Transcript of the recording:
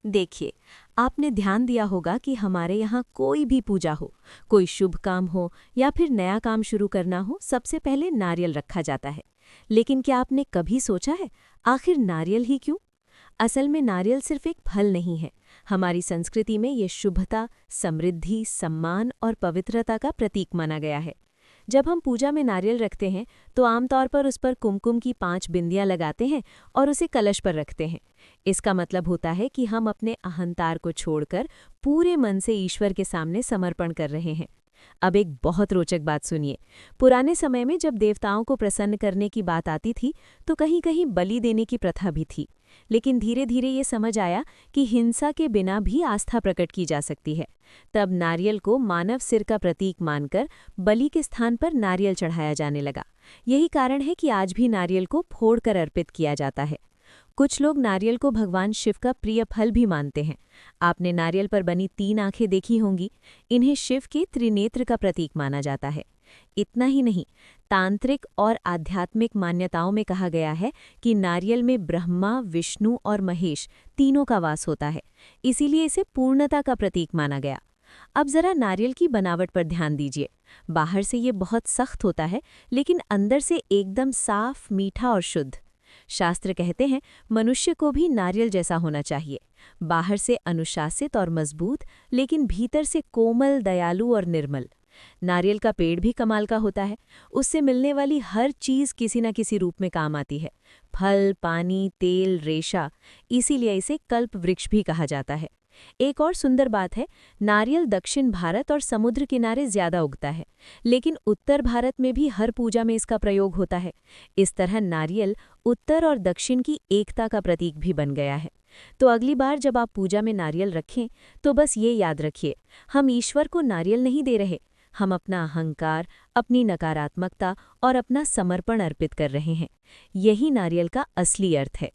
देखिए, आपने ध्यान दिया होगा कि हमारे यहाँ कोई भी पूजा हो, कोई शुभ काम हो या फिर नया काम शुरू करना हो, सबसे पहले नारियल रखा जाता है। लेकिन क्या आपने कभी सोचा है, आखिर नारियल ही क्यों? असल में नारियल सिर्फ एक फल नहीं है। हमारी संस्कृति में ये शुभता, समृद्धि, सम्मान और पवित्रता का प्रतीक माना गया है। जब हम पूजा में नारियल रखते हैं तो आमतौर पर उस पर कुमकुम की 5 बिंदियां लगाते हैं और उसे कलश पर रखते हैं। इसका मतलब होता है कि हम अपने अहंकार को छोड़कर पूरे मन से ईश्वर के सामने समर्पण कर रहे हैं। अब एक बहुत रोचक बात सुनिए। पुराने समय में जब देवताओं को प्रसन्न करने की बात आती थी तो कहीं कहीं बलि देने की प्रथा भी थी। लेकिन धीरे धीरे ये समझ आया कि हिंसा के बिना भी आस्था प्रकट की जा सकती है। तब नारियल को मानव सिर का प्रतीक मानकर बलि के स्थान पर नारियल चढ़ाया जाने लगा। यही कारण है कि आज भी नारियल को फोड़कर अर्पित किया जाता है। कुछ लोग नारियल को भगवान शिव का प्रिय फल भी मानते हैं। आपने नारियल पर बनी 3 आंखें देखी होंगी। इन्हें शिव के त्रिनेत्र का प्रतीक माना जाता है। इतना ही नहीं, तांत्रिक और आध्यात्मिक मान्यताओं में कहा गया है कि नारियल में ब्रह्मा, विष्णु और महेश तीनों का वास होता है। इसीलिए इसे पूर्णता का प्रतीक माना गया। अब जरा नारियल की बनावट पर ध्यान दीजिए। बाहर से ये बहुत सख्त होता है, लेकिन अंदर से एकदम साफ, मीठा और शुद्ध। शास्त्र कहते हैं मनुष्य को भी नारियल जैसा होना चाहिए। बाहर से अनुशासित और मजबूत, लेकिन भीतर से कोमल, दयालु और निर्मल। नारियल का पेड़ भी कमाल का होता है। उससे मिलने वाली हर चीज किसी न किसी रूप में काम आती है। फल, पानी, तेल, रेशा। इसीलिए इसे कल्प वृक्ष भी कहा जाता है। एक और सुंदर बात है, नारियल दक्षिण भारत और समुद्र किनारे ज्यादा उगता है, लेकिन उत्तर भारत में भी हर पूजा में इसका प्रयोग होता है। इस तरह नारियल उत्तर और दक्षिण की एकता का प्रतीक भी बन गया है। तो अगली बार जब आप पूजा में नारियल रखें तो बस ये याद रखिए, हम ईश्वर को नारियल नहीं दे रहे, हम अपना अहंकार, अपनी नकारात्मकता और अपना समर्पण अर्पित कर रहे हैं। यही नारियल का असली अर्थ है।